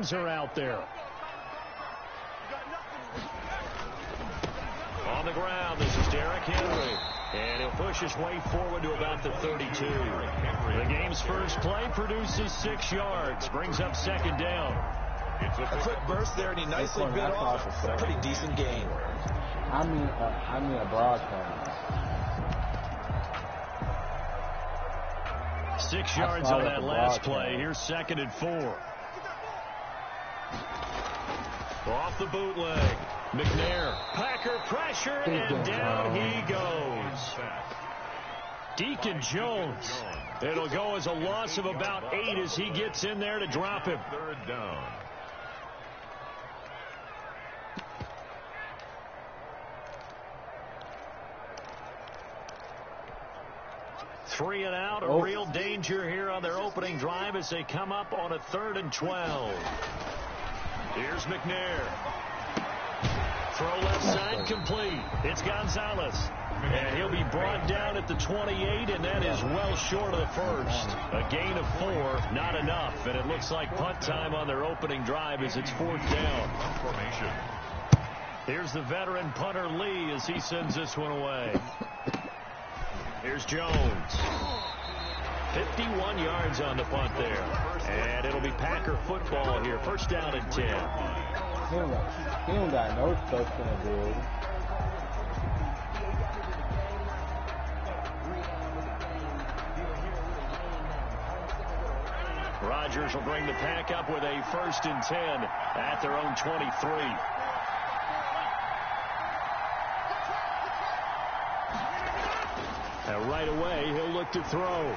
Lions are out there. On the ground, this is Derrick Henry. And he'll push his way forward to about the 32. The game's first play produces 6 yards. Brings up second down. A quick burst there, and he nicely bit off a pretty decent gain. I mean a broadcast. 6 yards on that last play. Here's 2nd and 4. Off the bootleg. McNair. Packer pressure, and down he goes. Deacon Jones. It'll go as a loss of about 8 as he gets in there to drop him. 3rd down. Three and out, a real danger here on their opening drive as they come up on a 3rd and 12. Here's McNair. Throw left side complete. It's Gonzalez. And he'll be brought down at the 28, and that is well short of the first. A gain of 4, not enough. And it looks like punt time on their opening drive as it's 4th down. Formation. Here's the veteran punter Lee as he sends this one away. Here's Jones. 51 yards on the punt there. And it'll be Packer football here. 1st down and 10. He don't got no stuff in the build. Rodgers will bring the Pack up with a 1st and 10 at their own 23. And right away, he'll look to throw.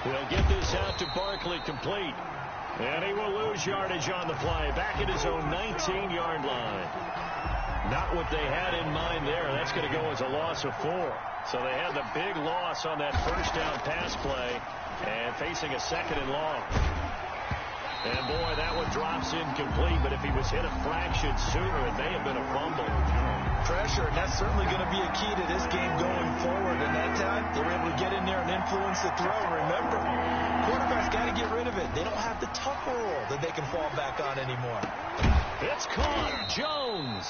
He'll get this out to Barkley complete. And he will lose yardage on the play. Back at his own 19-yard line. Not what they had in mind there. That's going to go as a loss of 4. So they had the big loss on that 1st down pass play. And facing a 2nd and long. And boy, that one drops incomplete. But if he was hit a fraction sooner, it may have been a fumble. Pressure, and that's certainly going to be a key to this game going forward. And that time, they were able to get in there and influence the throw. Remember, quarterbacks got to get rid of it. They don't have the tough roll that they can fall back on anymore. It's caught. Jones.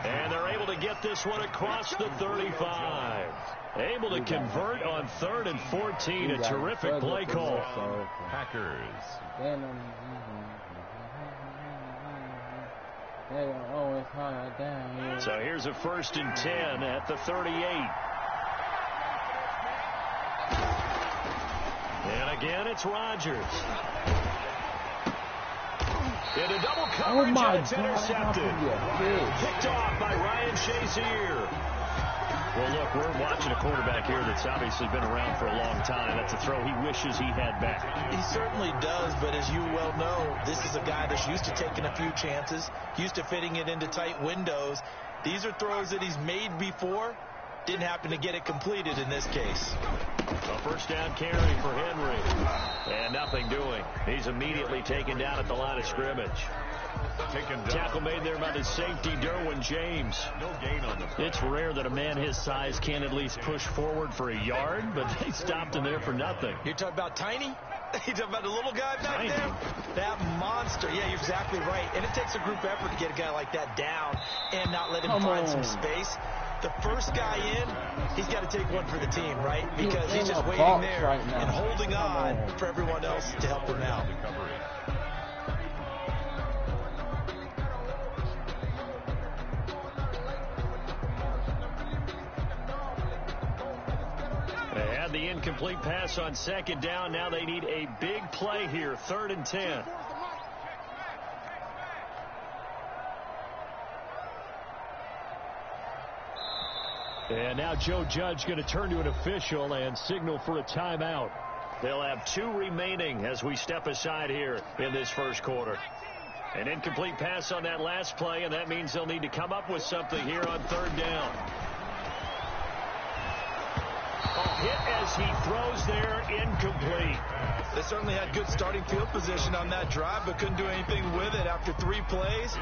And they're able to get this one across the 35. Able to convert on 3rd and 14. A terrific play call. Packers. So here's a 1st and 10 at the 38. And again, it's Rodgers. Into double coverage, and it's intercepted. Picked off by Ryan Shazier. Well, look, we're watching a quarterback here that's obviously been around for a long time. That's a throw he wishes he had back. He certainly does, but as you well know, this is a guy that's used to taking a few chances, used to fitting it into tight windows. These are throws that he's made before. Didn't happen to get it completed in this case. A 1st down carry for Henry. And nothing doing. He's immediately taken down at the line of scrimmage. Tackle made there by the safety, Derwin James. No gain on the play. It's rare that a man his size can at least push forward for a yard, but they stopped him there for nothing. You're talking about Tiny? You're talking about the little guy back Tiny. there? That monster. Yeah, you're exactly right. And it takes a group effort to get a guy like that down and not let him find some space. The first guy in, he's got to take one for the team, right? Because he's just waiting there and holding on for everyone else to help him out. They had the incomplete pass on 2nd down. Now they need a big play here, 3rd and 10. And now Joe Judge going to turn to an official and signal for a timeout. They'll have 2 remaining as we step aside here in this 1st quarter. An incomplete pass on that last play, and that means they'll need to come up with something here on 3rd down. A hit as he throws there, incomplete. They certainly had good starting field position on that drive, but couldn't do anything with it after 3 plays.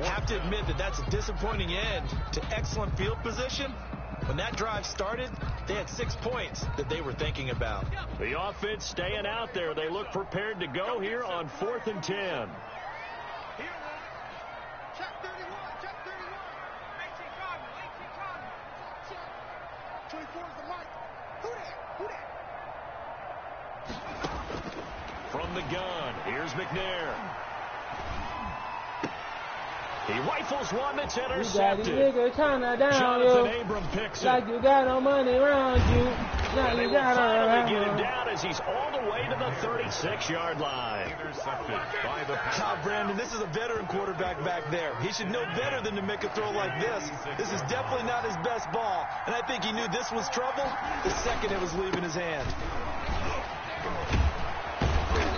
Have to admit that that's a disappointing end to excellent field position. When that drive started, they had 6 points that they were thinking about. The offense staying out there. They look prepared to go here on 4th and 10. From the gun, here's McNair. He rifles one that's intercepted. Jonathan Abram picks it. Like you got no money around you. And they will finally get him down as he's all the way to the 36-yard line. Intercepted by the God, Brandon, this is a veteran quarterback back there. He should know better than to make a throw like this. This is definitely not his best ball. And I think he knew this was trouble the second it was leaving his hand.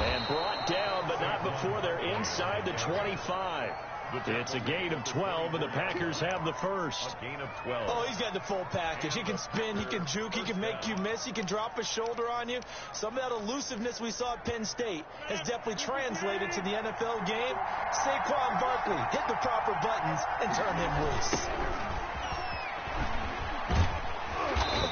And brought down, but not before they're inside the 25. It's a gain of 12, and the Packers have the first. gain of 12. Oh, he's got the full package. He can spin, he can juke, he can make you miss, he can drop a shoulder on you. Some of that elusiveness we saw at Penn State has definitely translated to the NFL game. Saquon Barkley hit the proper buttons and turn him loose.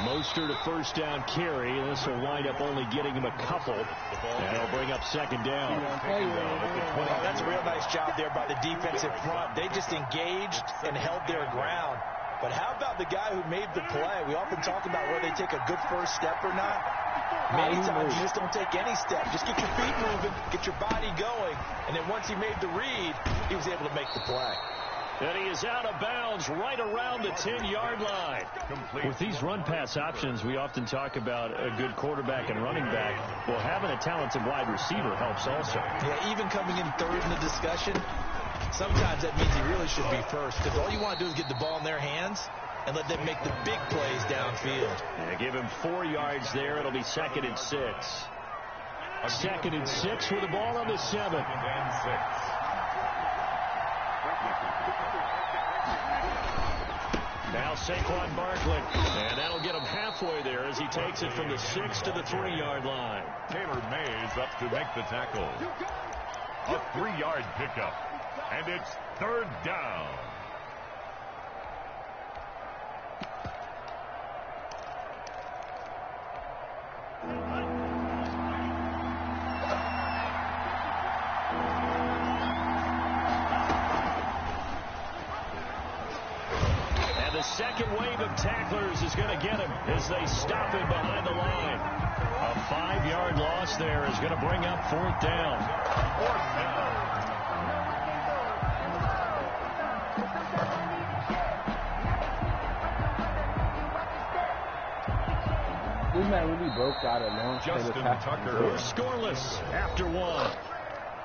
Mostert a first down carry. This will wind up only getting him a couple. And it'll bring up second down. Well, that's a real nice job there by the defensive front. They just engaged and held their ground. But how about the guy who made the play? We often talk about whether they take a good first step or not. Many times you just don't take any step. Just get your feet moving, get your body going. And then once he made the read, he was able to make the play. And he is out of bounds right around the 10-yard line. With these run-pass options, we often talk about a good quarterback and running back. Well, having a talented wide receiver helps also. Yeah, even coming in third in the discussion, sometimes that means he really should be first, because all you want to do is get the ball in their hands and let them make the big plays downfield. Yeah, give him 4 yards there. It'll be 2nd and 6. 2nd and 6 with the ball on the 7. And 6. Now Saquon Barkley, and that'll get him halfway there as he takes it from the 6 to the 3-yard line. Taylor Mays up to make the tackle. A 3-yard pickup, and it's 3rd down. The second wave of tacklers is going to get him as they stop him behind the line. A 5-yard loss there is going to bring up 4th down. 4th down. This man really broke out of lunch. Justin Tucker. We're scoreless after 1.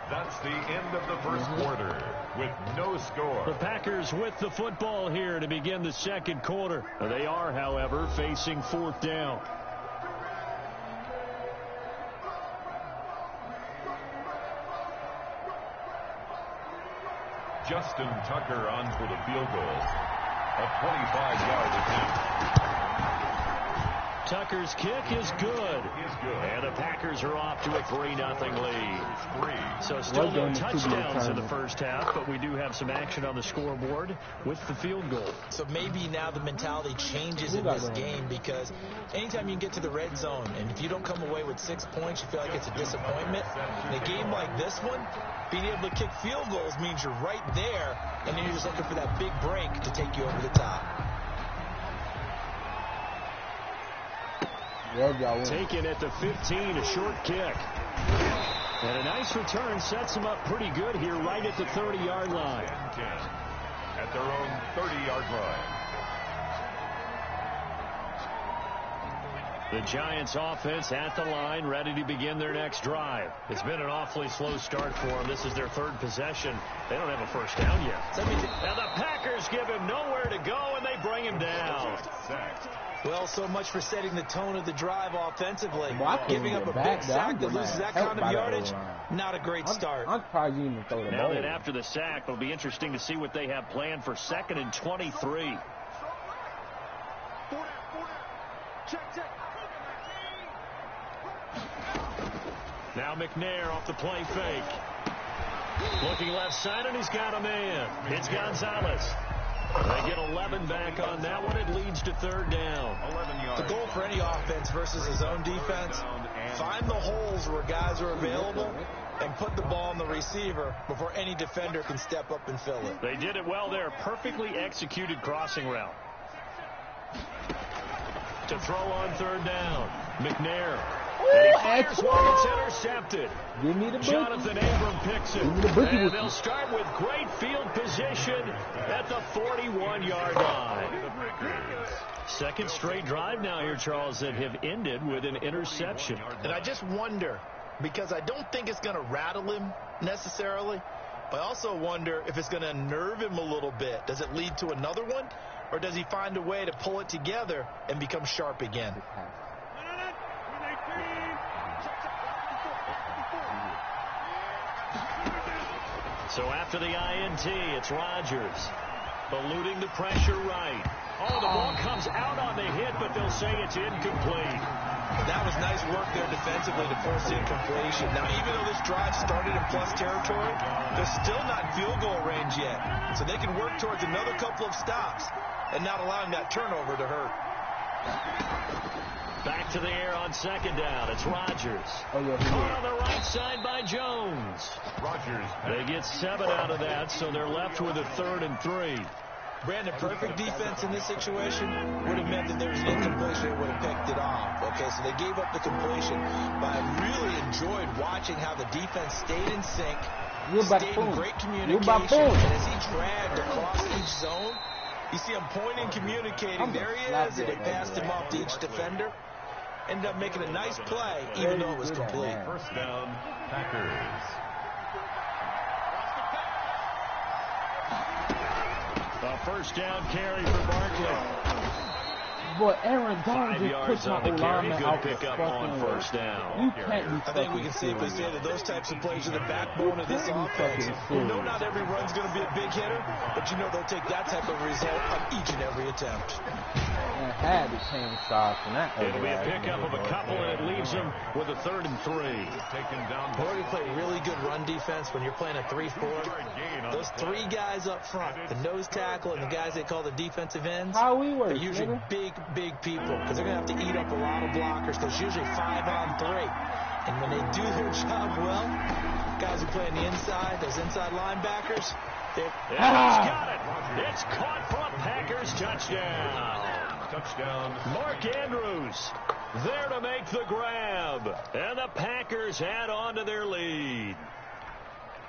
That's the end of the first quarter with no score. The Packers with the football here to begin the second quarter. They are, however, facing 4th down. Justin Tucker on for the field goal. A 25-yard attempt. Tucker's kick is good. And the Packers are off to a 3-0 lead. So still no touchdowns in the first half, but we do have some action on the scoreboard with the field goal. So maybe now the mentality changes in this game, because anytime you can get to the red zone, and if you don't come away with 6 points, you feel like it's a disappointment. In a game like this one, being able to kick field goals means you're right there, and then you're just looking for that big break to take you over the top. Taken at the 15, a short kick. And a nice return sets him up pretty good here right at the 30-yard line. 10 at their own 30-yard line. The Giants offense at the line, ready to begin their next drive. It's been an awfully slow start for them. This is their 3rd possession. They don't have a first down yet. Now the Packers give him nowhere to go, and they bring him down. Well, so much for setting the tone of the drive offensively. Giving up a big sack that loses that kind of yardage, not a great start. I'm surprised you even throw the ball. Now that after the sack, it'll be interesting to see what they have planned for 2nd and 23. Now McNair off the play fake. Looking left side, and he's got a man. It's Gonzalez. They get 11 back on that one. It leads to third down. 11 yards. The goal for any offense versus his own defense, find the holes where guys are available and put the ball on the receiver before any defender can step up and fill it. They did it well there. Perfectly executed crossing route. To throw on third down. McNair. And he fires one. It's intercepted. Give me the bookie. Jonathan Abram picks it. Give me the bookie. And they'll start with great field position at the 41-yard line. Second straight drive now here, Charles, that have ended with an interception. And I just wonder, because I don't think it's going to rattle him necessarily, but I also wonder if it's going to unnerve him a little bit. Does it lead to another one? Or does he find a way to pull it together and become sharp again? So after the INT, it's Rodgers. Eluding the pressure right. Oh, the ball comes out on the hit, but they'll say it's incomplete. That was nice work there defensively to force the incompletion. Now, even though this drive started in plus territory, they're still not in field goal range yet. So they can work towards another couple of stops and not allowing that turnover to hurt. Back to the air on second down. It's Rodgers. Oh, yeah, Caught on the right side by Jones. Rodgers. They get 7 out of that, so they're left with a 3rd and 3. Brandon, perfect defense in this situation would have meant that there was an incompletion that would have picked it off. Okay, so they gave up the completion, but I really enjoyed watching how the defense stayed in sync, stayed in great communication, and as he dragged across each zone, you see him pointing, communicating. There he is, and they passed him off to each defender. Ended up making a nice play, even though it was complete. First down, Packers. A first down carry for Barkley. Boy, Aaron Donald 5 just yards pushed my on the carry. lineman Good out the pickup fucking on way. first down. You can't be I think we can safely say that those types of plays are the backbone of this offense. You know not every run's going to be a big hitter, but you know they'll take that type of result on each and every attempt. And had the same size from that. It'll be a pickup of a couple, and it leaves them with a 3rd and 3. Taken down. Oregon play really good run defense when you're playing a 3-4. Those 3 guys up front, the nose tackle and the guys they call the defensive ends, How we work, are usually nigga. big people because they're going to have to eat up a lot of blockers because usually 5-on-3. And when they do their job well, guys who play on the inside, those inside linebackers, they're... He's got it. It's caught for a Packers touchdown. Touchdown. Mark Andrews there to make the grab. And the Packers add on to their lead.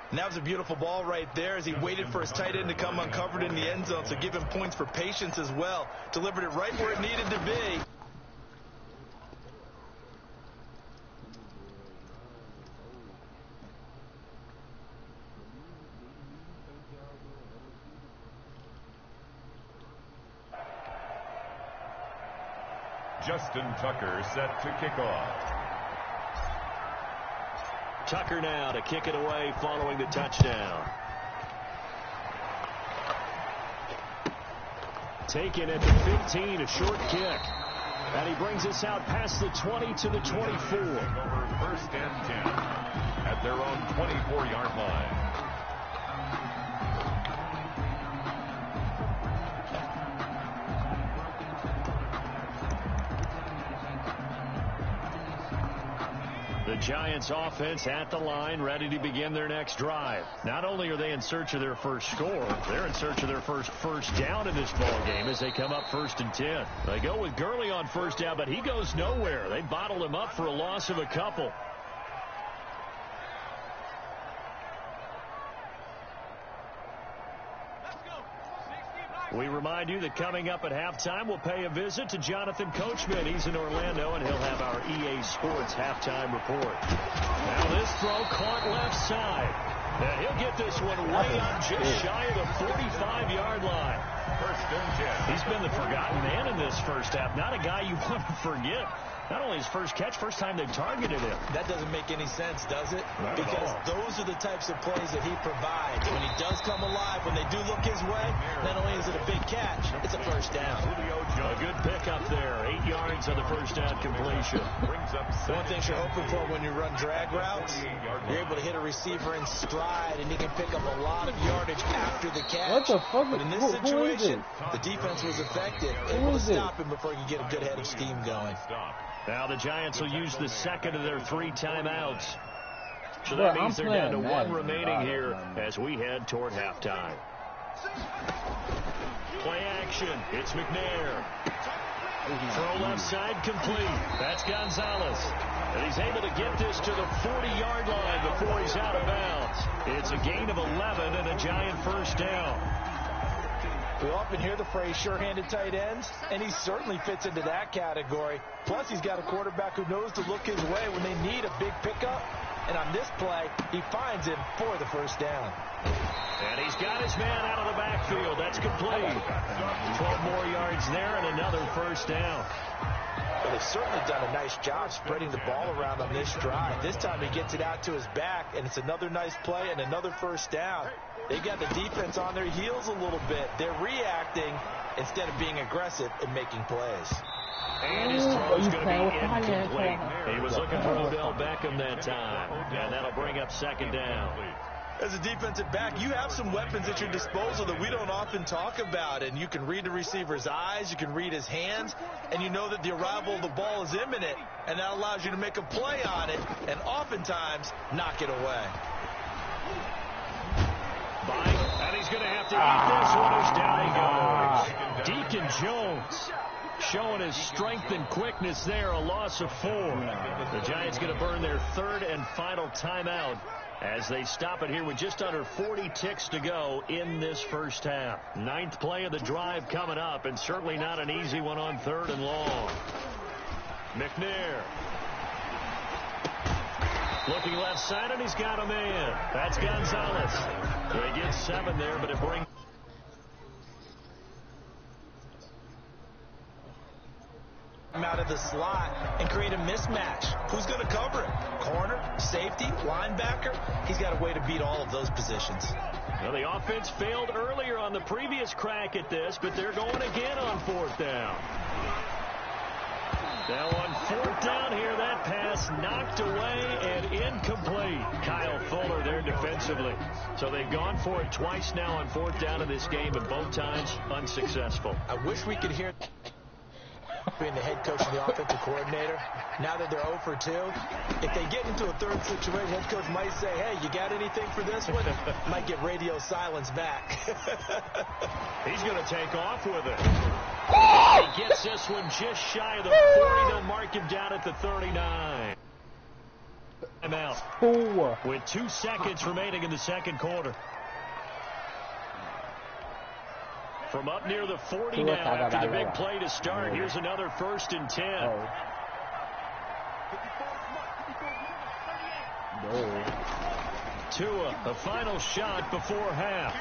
And that was a beautiful ball right there as he waited for his tight end to come uncovered in the end zone. So give him points for patience as well. Delivered it right where it needed to be. Justin Tucker set to kick off. Tucker now to kick it away following the touchdown. Taken at the 15, a short kick. And he brings us out past the 20 to the 24. Over 1st and 10 at their own 24-yard line. The Giants offense at the line, ready to begin their next drive. Not only are they in search of their first score, they're in search of their first down in this ball game as they come up 1st and 10. They go with Gurley on first down, but he goes nowhere. They bottled him up for a loss of a couple. We remind you that coming up at halftime, we'll pay a visit to Jonathan Coachman. He's in Orlando, and he'll have our EA Sports halftime report. Now this throw caught left side. And he'll get this one way up just shy of the 45-yard line. 1st and 10. He's been the forgotten man in this first half. Not a guy you want to forget. Not only his first catch, first time they've targeted him. That doesn't make any sense, does it? Because those are the types of plays that he provides. When he does come alive, when they do look his way, not only is it a big catch, it's a first down. A good pickup there. 8 yards on the first down completion. One thing you're hoping for when you run drag routes, you're able to hit a receiver in stride, and he can pick up a lot of yardage after the catch. What the fuck? But in this situation, the defense was effective, able to stop him before he could get a good head of steam going. Now the Giants will use the second of their 3 timeouts. So that means they're down to 1 remaining here as we head toward halftime. Play action. It's McNair. Throw left side complete. That's Gonzalez. And he's able to get this to the 40-yard line before he's out of bounds. It's a gain of 11 and a Giant first down. We often hear the phrase sure-handed tight ends, and he certainly fits into that category. Plus, he's got a quarterback who knows to look his way when they need a big pickup. And on this play, he finds him for the first down. And he's got his man out of the backfield. That's complete. 12 more yards there and another first down. Well, they've certainly done a nice job spreading the ball around on this drive. This time he gets it out to his back, and it's another nice play and another first down. They've got the defense on their heels a little bit. They're reacting instead of being aggressive and making plays. And his throw's going to be incomplete. He was looking for Odell Beckham that time, and that'll bring up second down. As a defensive back, you have some weapons at your disposal that we don't often talk about, and you can read the receiver's eyes, you can read his hands, and you know that the arrival of the ball is imminent, and that allows you to make a play on it, and oftentimes knock it away. And he's going to have to eat this one as down he goes. Deacon Jones showing his strength and quickness there, a loss of 4. The Giants going to burn their 3rd and final timeout as they stop it here with just under 40 ticks to go in this first half. 9th play of the drive coming up, and certainly not an easy one on 3rd and long. McNair looking left side, and he's got a man. That's Gonzalez. They get 7 there, but it brings out of the slot and create a mismatch. Who's going to cover it? Corner, safety, linebacker? He's got a way to beat all of those positions. Well, the offense failed earlier on the previous crack at this, but they're going again on 4th down. Now on 4th down here, that pass knocked away and incomplete. Kyle Fuller there defensively. So they've gone for it twice now on 4th down in this game, and both times unsuccessful. I wish we could hear being the head coach and the offensive coordinator. Now that they're 0 for 2, if they get into a 3rd situation, head coach might say, hey, you got anything for this one? Might get radio silence back. He's going to take off with it. He gets this one just shy of the 40. They'll mark him down at the 39. I'm out with 2 seconds remaining in the second quarter. From up near the 40 now after the big play to start. Here's another 1st and 10. Tua, a final shot before half.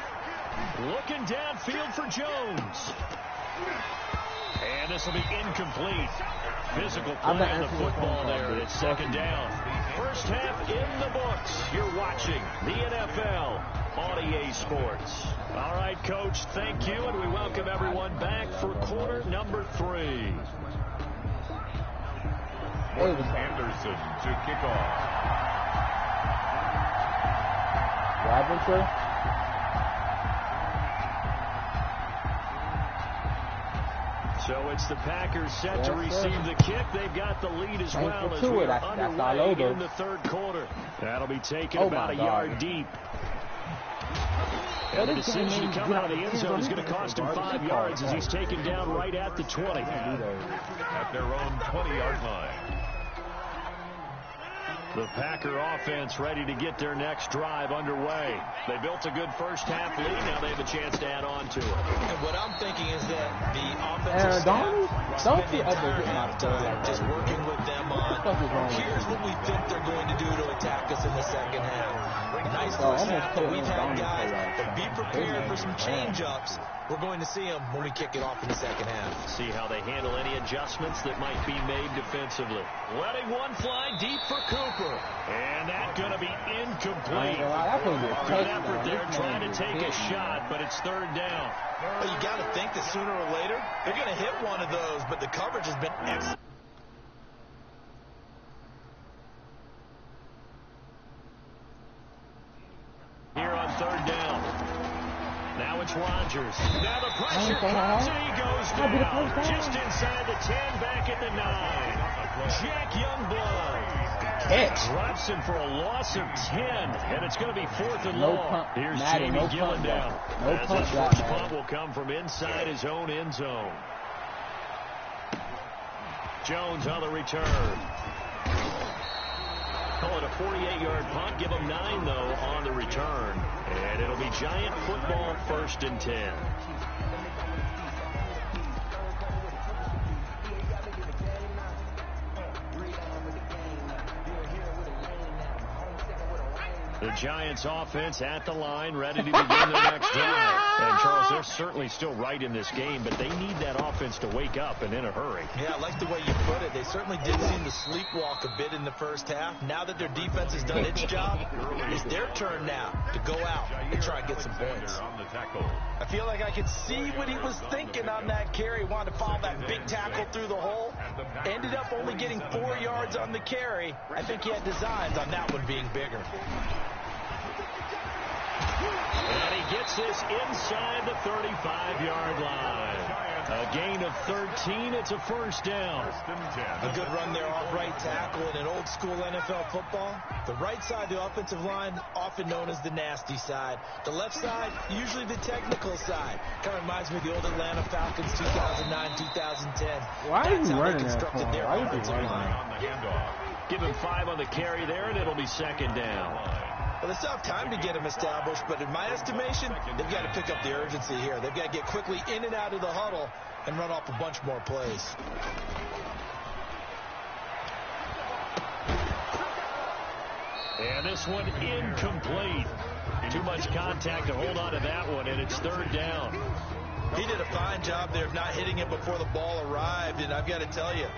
Looking downfield for Jones. And this will be incomplete. Physical play on the football there. It's second down. First half in the books. You're watching the NFL on EA Sports. All right, Coach, thank you, and we welcome everyone back for quarter number 3. Anderson to kick off. Robinson? So it's the Packers set to receive the kick. They've got the lead as well as we're underway in the 3rd quarter. That'll be taken about a yard deep. And the decision to come out of the end zone is going to cost him 5 yards as he's taken down right at the 20. At their own 20-yard line. The Packer offense ready to get their next drive underway. They built a good first-half lead. Now they have a chance to add on to it. And what I'm thinking is that the offensive staff spend the entire halftime just working with them on, here's what we think they're going to do to attack us in the second half. Nice first half that we've had, guys, but be prepared for some change-ups. We're going to see them when we kick it off in the second half. See how they handle any adjustments that might be made defensively. Letting one fly deep for Cooper. And that's going to be incomplete. Good effort there trying to take a shot, but it's third down. Well, you got to think that sooner or later they're going to hit one of those, but the coverage has been excellent. Here on third down. Now it's Rodgers. Now the pressure comes and he goes down. Just inside the 10, back at the 9. Jack Youngblood drops him for a loss of 10, and it's going to be fourth and long. Here's Jamie Gillendown. As his first punt will come from inside his own end zone. Jones on the return. Call it a 48-yard punt. Give him 9, though, on the return. And it'll be Giant football, 1st and 10. The Giants offense at the line, ready to begin their next drive. And, Charles, they're certainly still right in this game, but they need that offense to wake up and in a hurry. Yeah, I like the way you put it. They certainly did seem to sleepwalk a bit in the first half. Now that their defense has done its job, it's their turn now to go out and try and get some points. I feel like I could see what he was thinking on that carry. Wanted to follow that big tackle through the hole. Ended up only getting 4 yards on the carry. I think he had designs on that one being bigger. And he gets this inside the 35-yard line. A gain of 13. It's a first down. A good run there off right tackle in an old-school NFL football. The right side of the offensive line, often known as the nasty side. The left side, usually the technical side. Kind of reminds me of the old Atlanta Falcons 2009-2010. Why are you running constructed their offensive line. Give him 5 on the carry there, and it'll be second down. Well, they still have time to get him established, but in my estimation, they've got to pick up the urgency here. They've got to get quickly in and out of the huddle and run off a bunch more plays. And this one incomplete. Too much contact to hold on to that one, and it's third down. He did a fine job there of not hitting it before the ball arrived, and I've got to tell you,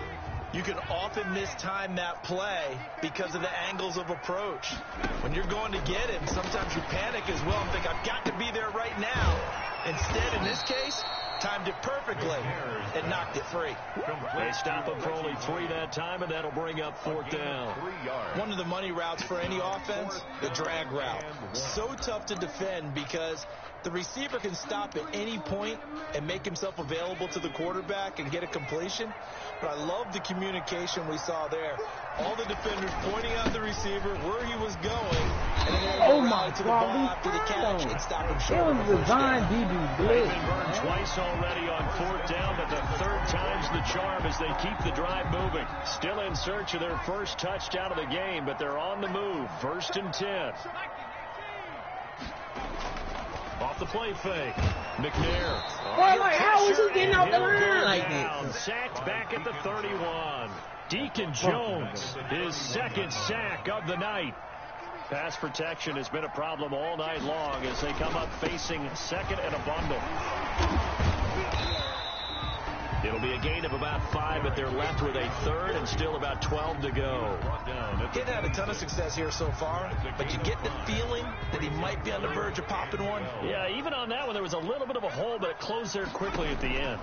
you can often mistime that play because of the angles of approach. When you're going to get him, sometimes you panic as well and think, I've got to be there right now. Instead, in this case, timed it perfectly and knocked it free. They stop him for only 3 that time, and that'll bring up fourth down. One of the money routes for any offense, the drag route. So tough to defend because the receiver can stop at any point and make himself available to the quarterback and get a completion. But I love the communication we saw there. All the defenders pointing out the receiver where he was going, and then oh my to the ball after the catch and stop him short. It was designed DB blitz. They've been burned twice already on fourth down, but the third time's the charm as they keep the drive moving. Still in search of their first touchdown of the game, but they're on the move. 1st and 10. Off the play fake. McNair. Well, like, how is he getting out the line like that? Sacked back at the 31. Deacon Jones, his second sack of the night. Pass protection has been a problem all night long as they come up facing second and a bundle. It'll be a gain of about 5, but they're left with a third and still about 12 to go. He's had a ton of success here so far, but you get the feeling that he might be on the verge of popping one. Yeah, even on that one, there was a little bit of a hole, but it closed there quickly at the end.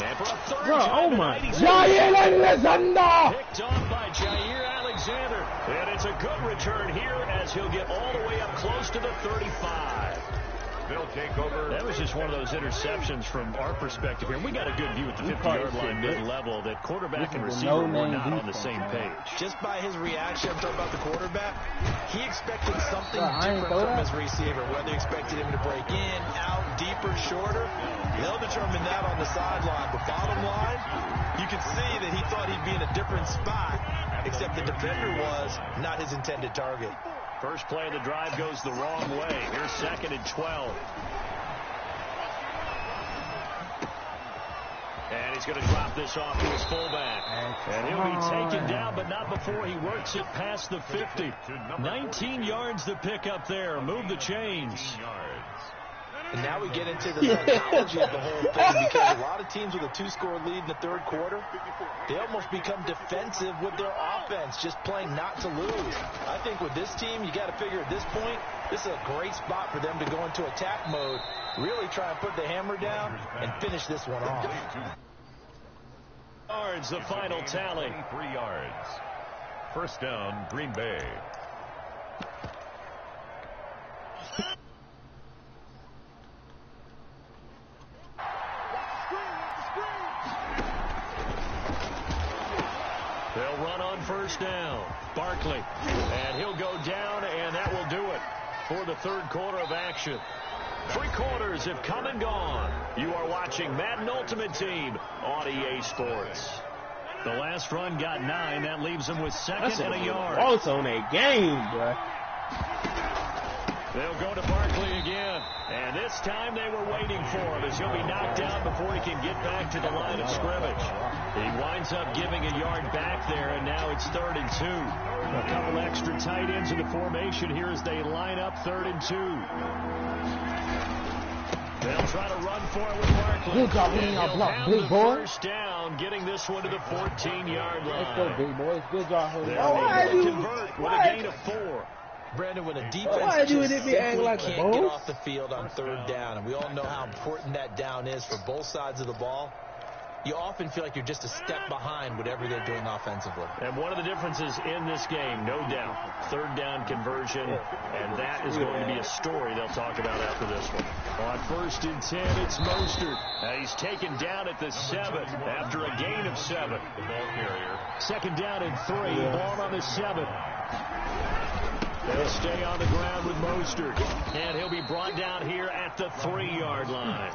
And for a third oh my Picked off by Jair Alexander. And it's a good return here as he'll get all the way up close to the 35. They'll take over. That was just one of those interceptions from our perspective here. We got a good view at the 50-yard line mid-level that quarterback and receiver were not on the same page. Just by his reaction, I'm talking about the quarterback, he expected something different from his receiver. Whether he expected him to break in, out, deeper, shorter, they'll determine that on the sideline. But bottom line, you can see that he thought he'd be in a different spot, except the defender was not his intended target. First play of the drive goes the wrong way. Here's 2nd and 12. And he's going to drop this off to his fullback. And he'll be taken down, but not before he works it past the 50. 19 yards to pick up there. Move the chains. And now we get into the psychology of the whole thing, because a lot of teams with a 2-score lead in the third quarter, they almost become defensive with their offense, just playing not to lose. I think with this team, you got to figure at this point, this is a great spot for them to go into attack mode, really try and put the hammer down and finish this one off. Yards, the final tally. 3 yards. First down, Green Bay. They'll run on first down. Barkley. And he'll go down, and that will do it for the third quarter of action. 3 quarters have come and gone. You are watching Madden Ultimate Team on EA Sports. The last run got 9. That leaves them with 2nd and a yard. Waltz on that game, bro. They'll go to Barkley again. And this time they were waiting for him, as he'll be knocked down before he can get back to the line of scrimmage. He winds up giving a yard back there, and now it's 3rd and 2. A couple extra tight ends in the formation here as they line up 3rd and 2. They'll try to run for it with Barkley. Good job hitting our block, big boy. First down, getting this one to the 14-yard line. Let's go, big boys. Good job hitting They're able to convert with a gain of 4. Brandon, when a defense just simply can't get off the field on 3rd down, and we all know how important that down is for both sides of the ball, you often feel like you're just a step behind whatever they're doing offensively. And one of the differences in this game, no doubt, 3rd down conversion, and that is going to be a story they'll talk about after this one. On 1st and 10, it's Mostert. He's taken down at the 7 after a gain of 7. The ball carrier. 2nd down and 3, ball on the 7. They'll stay on the ground with Mostert, and he'll be brought down here at the 3-yard line.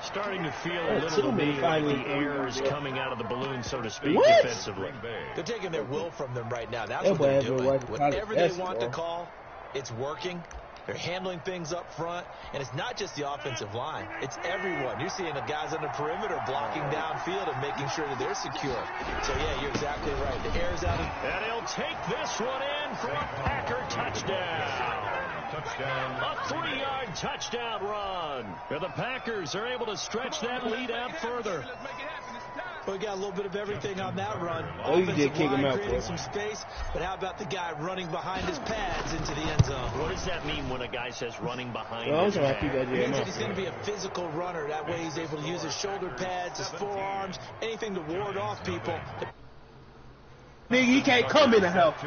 Starting to feel a little bit like the air is coming out of the balloon, so to speak, defensively. They're taking their will from them right now. That's what they're doing. Whatever they want to call, it's working. They're handling things up front, and it's not just the offensive line. It's everyone. You're seeing the guys on the perimeter blocking downfield and making sure that they're secure. So, yeah, you're exactly right. The air's out. And he'll take this one in for a Packer touchdown. A 3-yard touchdown run. And the Packers are able to stretch that lead out further. Well, we got a little bit of everything on that run. Oh, you did kick him out, creating some space, but how about the guy running behind his pads into the end zone? What does that mean when a guy says running behind his pads? It means that he's going to be a physical runner. That way he's able to use his shoulder pads, his forearms, anything to ward off people. Nigga, he can't come in the house.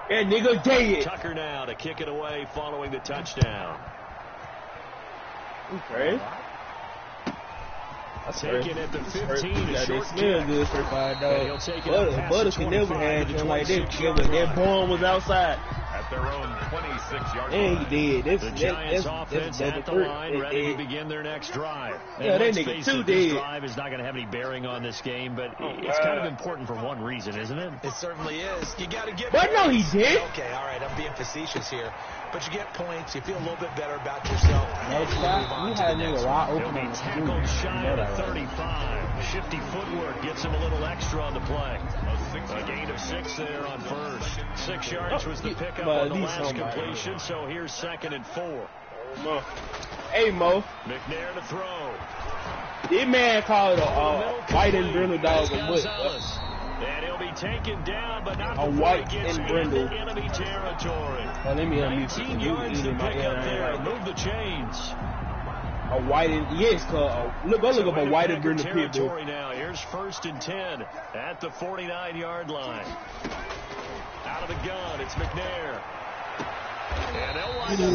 Yeah, nigga, dead. Tucker now to kick it away following the touchdown. Okay. Taken at the 15. A short smell good for 5 dollars. Butter can never have him like that. That bomb was outside. At their own 26-yard line. And he did. The Giants offense at the line, ready to begin their next drive. Yeah, that nigga too dead. This drive is not going to have any bearing on this game, but it's kind of important for one reason, isn't it? It certainly is. You got to get But no, he did. Okay, all right, I'm being facetious here. But you get points. You feel a little bit better about yourself. Next time, we had a nigga wide open. He'll be tackled shy of the 35. Shifty footwork gets him a little extra on the play. A gain of 6 there on first. 6 yards was the pickup on the last completion, so here's 2nd and 4. Hey, Mo. McNair to throw. This man called a white and brindle dog a butt. And he'll be taken down, but not a before white he gets and brindle. into enemy territory. Now, let me 19 yards to pick up there. Move the chains. A white and yes, look up a white and brindle territory now. Here's 1st and 10 at the 49-yard line. Out of the gun, it's McNair.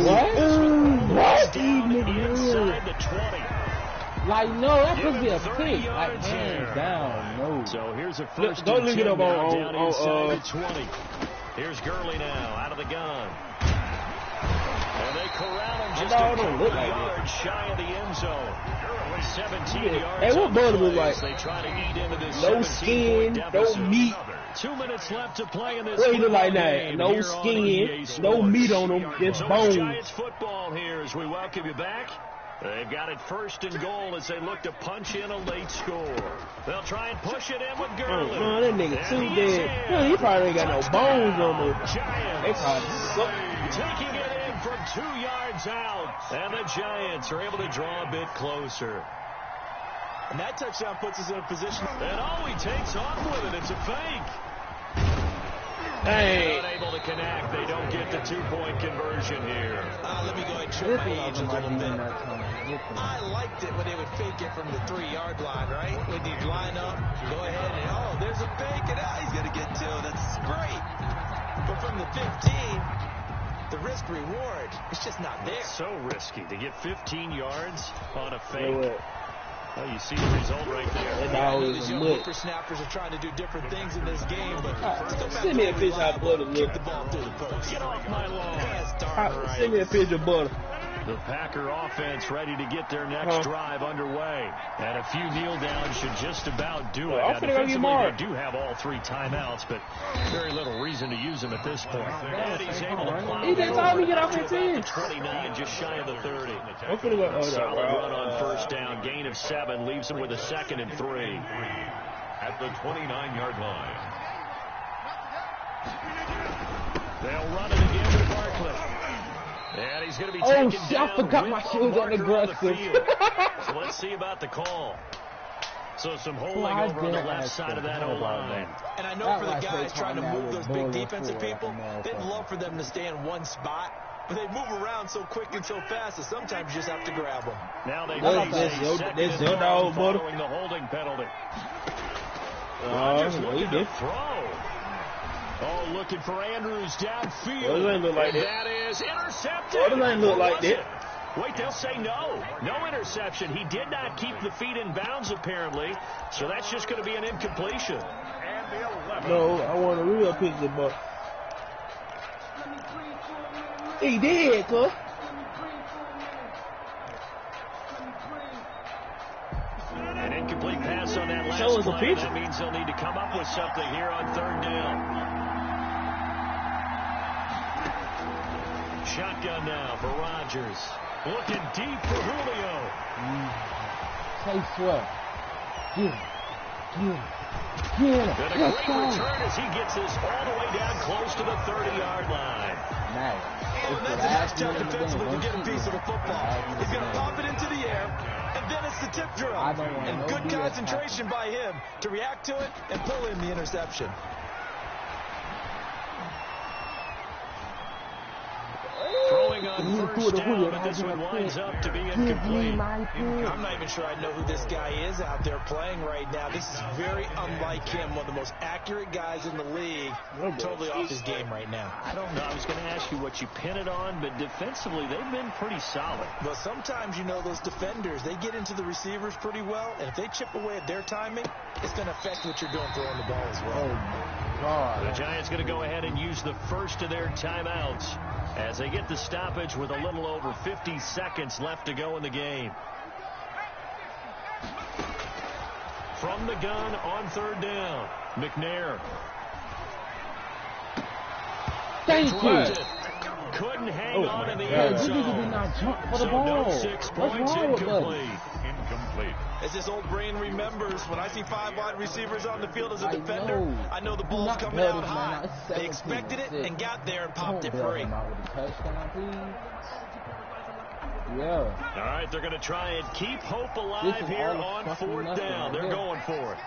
What? Inside the 20. Like, no, that could be a pick. Like, hands down, no. So here's a first Go look it up down on inside the 20. Here's Gurley now, out of the gun. And they corral him just a couple yards shy of the end zone. 17 yards. Hey, what Butter look like? They try to eat into this no skin, no meat. 2 minutes left to play in this. What he look like now? No skin, no meat on him, just bones. Giants football here as we welcome you back. They've got it first and goal as they look to punch in a late score. They'll try and push it in with Gurley. No, that nigga too dead. Man, he probably ain't got no bones on him. They probably suck. Taking it in from 2 yards out. And the Giants are able to draw a bit closer. And that touchdown puts us in a position. And he takes off with it. It's a fake. Hey. Unable to connect. They don't get the 2-point conversion here. Let me go ahead and show my age a little bit. I liked it when they would fake it from the 3-yard line, right? When you line up, go ahead and, there's a fake, and he's going to get 2. That's great. But from the 15, the risk-reward, it's just not there. It's so risky to get 15 yards on a fake. Well, you see the result right there. These young whippersnappers are trying to do different things in this game, but send me a picture of butter. Kick the ball through the post. Get off my lawn. Send me a picture of butter. The Packer offense ready to get their next drive underway. And a few kneel downs should just about do it. Now, defensively, they do have all 3 timeouts, but very little reason to use them at this point. And he's able to plow time to get off the 10. 29, just shy of the 30. Solid run on first down. Gain of 7 leaves him with a 2nd and 3. At the 29-yard line. They'll run it again with Barkley. And he's going to be taken down. I forgot my shoes on the aggressive. So let's see about the call. So some holding over on the left side of that O-line. And I know for the guys trying to move those big defensive people, they'd love for them to stay in one spot. But they move around so quick and so fast that sometimes you just have to grab them. Now they face a second and goal following the holding penalty. Rodgers looking to throw. Looking for Andrews downfield. Doesn't look like that is intercepted. Doesn't look like that. Wait, they'll say no. No interception. He did not keep the feet in bounds, apparently. So that's just going to be an incompletion. No, I want a real picture, but he did, cuz. An incomplete pass on that last play. That means they'll need to come up with something here on 3rd down. Shotgun now for Rodgers. Looking deep for Julio. Say swear. Get him. And a great return as he gets this all the way down close to the 30-yard line. Nice. And that's a nice job defensively to get a piece of the football. He's going to pop it into the air, and then it's the tip drill. And good concentration by him to react to it and pull in the interception. Throwing on first down, but this one winds up to be incomplete. I'm not even sure I know who this guy is out there playing right now. This is very unlike him, one of the most accurate guys in the league. Totally off his game right now. I don't know. I was going to ask you what you pin it on, but defensively, they've been pretty solid. Well, sometimes, those defenders, they get into the receivers pretty well, and if they chip away at their timing, it's going to affect what you're doing throwing the ball as well. Oh, my God. The Giants going to go ahead and use the first of their timeouts as they get the stoppage with a little over 50 seconds left to go in the game. From the gun on 3rd down, McNair. Thank you. Couldn't hang on in the end zone. So no 6 points, incomplete. As this old brain remembers, when I see 5 wide receivers on the field as a defender, I know the ball's coming out high. They expected it and got there and popped it free. Yeah. All right, they're going to try and keep hope alive here on 4th down. They're going for it.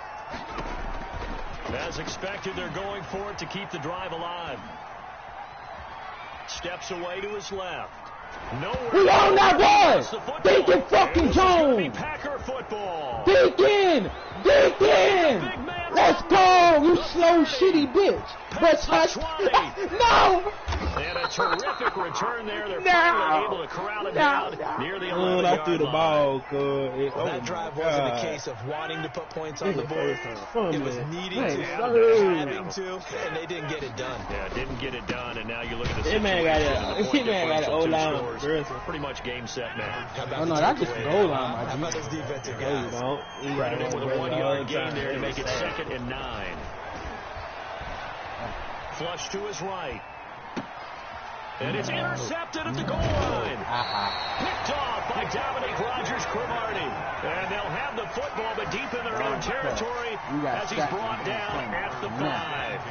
As expected, they're going for it to keep the drive alive. Steps away to his left. We on that one! Deacon fucking Jones! Packer football. Deacon! Let's go, you slow shitty bitch! But touch. No! And a terrific return there. They're finally able to corral it down near the 11-yard line. I threw the ball, that drive wasn't a case of wanting to put points on the board. It was needing to, having to, and they didn't get it done. Yeah, didn't get it done, and now you look at the situation. That man got an O-line. Pretty much game set now. Oh, no, that's just the goal line, How about those defensive guys? Credited with a 1-yard gain there to make it 2nd and 9. Flush to his right. And it's intercepted at the goal line. Picked off by Dominique Rodgers-Cromartie. And they'll have the football, but deep in their own territory as he's brought down at the 5.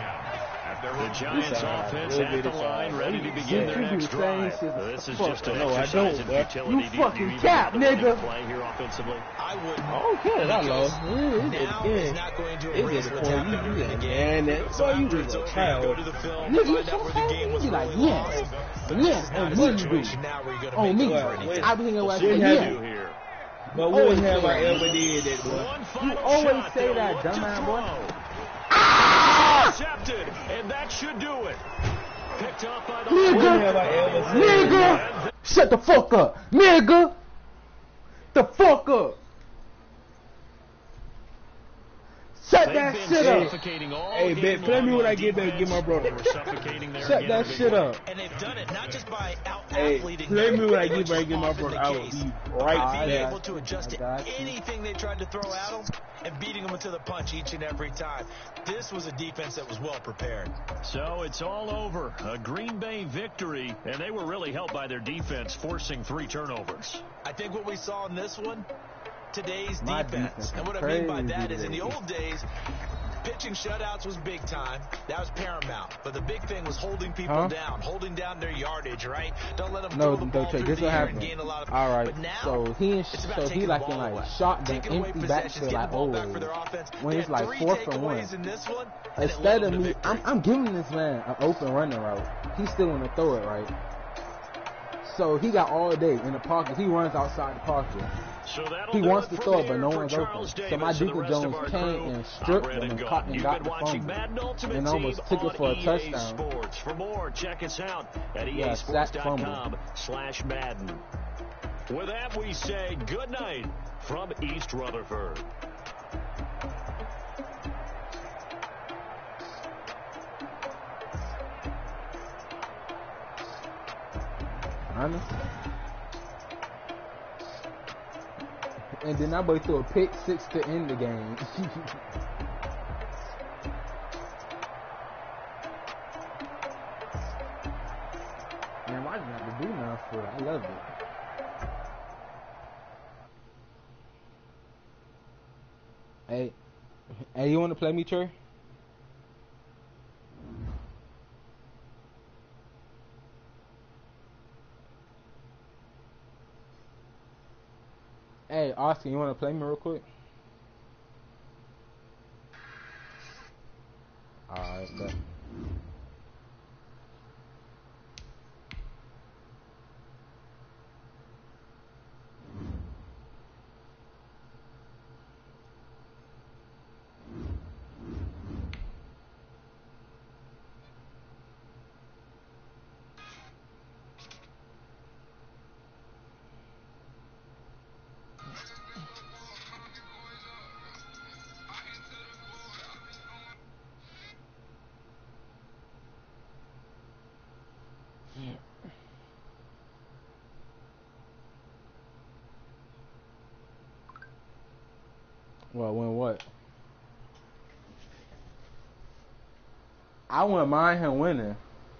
The Giants offense at the line, ready to begin their next drive. This is just an exercise in futility. You fucking cap, nigga. Play here offensively. I wouldn't. Okay, I lost. Now he's not going to erase what's happened in the game. So after it's over, go to the film, find out where the game was really lost. But this is not a situation now where you're going to make up for anything. I be thinking We'll see what they do here. But what have I ever did that, boy? You always say that, dumbass boy. Intercepted, and that should do it. Picked up by the nigga, shut the fuck up, nigga. The fuck up. Shut that shit up. Hey, Ben, play me when I get back and get my brother. Shut that shit up. And they've done it not just by out-athleting. Hey, play me when I get back and get my brother. I will be right being able to adjust to anything they tried to throw at them and beating them to the punch each and every time. This was a defense that was well prepared. So it's all over. A Green Bay victory, and they were really helped by their defense forcing 3 turnovers. I think what we saw in this one, today's defense. And what I mean by that is in the old days, pitching shutouts was big time. That was paramount. But the big thing was holding people down, holding down their yardage, right? Don't let them throw the ball through the air and gain a lot of... All right, but now, so he like in like shotgun, empty backfield like always. When it's like 4th and 1. Instead of me, I'm giving this man an open running route. He's still going to throw it, right? So he got all day in the pocket. He runs outside the pocket. So he wants to throw it, but no one's open. So my Deacon Jones came and stripped him and caught and got the fumble and almost took it for a touchdown. For more, check us out at easports.com/Madden. With that, we say good night from East Rutherford. Honest. And then that boy threw a pick 6 to end the game. Man, why didn't have to do nothing for it? I love it. Hey, you want to play me, Trey? Hey, Austin, you want to play me real quick? Alright, bet. Well, win what? I wouldn't mind him winning.